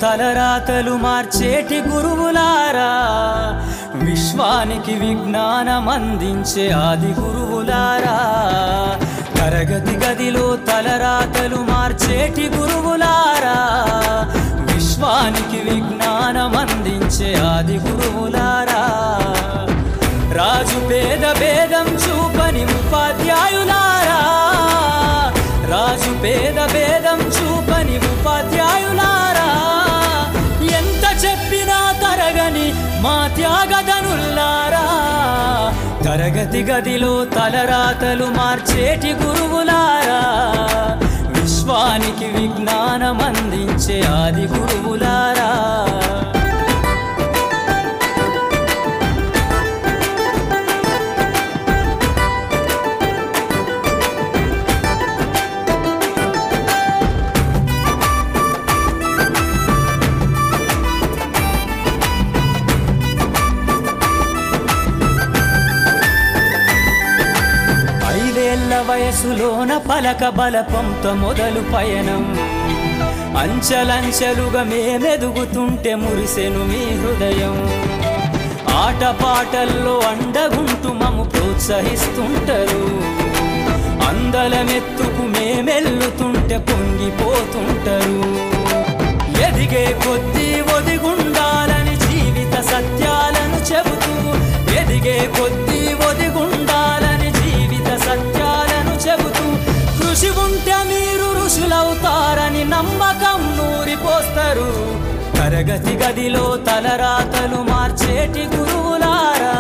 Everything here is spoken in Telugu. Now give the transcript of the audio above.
తలరాతలు మార్చేటి గురువులారా, విశ్వానికి విజ్ఞానం అందించే ఆది గురువులారా, తరగతి గదిలో తలరాతలు మార్చేటి గురువులారా, విశ్వానికి విజ్ఞానం అందించే ఆది గురువులారా, రాజు పేద భేదం చూపని ఉపాధ్యాయులారా, రాజు పేద భేదం చూపని ఉపాధ్యాయులారా, ఎంత చెప్పినా తరగని మా త్యాగధనుల్లారా, తరగతి గదిలో తలరాతలు మార్చేటి గురువులారా, విశ్వానికి విజ్ఞానం అందించే ఆది గురువులారా. వయసులోన పలక బలపంతో మొదలు పయనం, అంచలంచెలుగా మేమెదుగుతుంటే మురిసెను మీ హృదయం, ఆటపాటల్లో అండగుంటూ మము ప్రోత్సహిస్తుంటారు, అందలమెత్తుకు మేమెల్లుతుంటే పొంగిపోతుంటారు, ఎదిగే కొద్దీ ఒదిగుండాలని జీవిత సత్యాలను చెబుతూ, ఎదిగే కొద్దీ ఒదిగుండాలని జీవిత సత్యాలను చెబుతూ, కృషి ఉంటే మీరు ఋషులవుతారని నమ్మకం నూరిపోస్తారు, తరగతి గదిలో తలరాతలు మార్చేటి గురువులారా.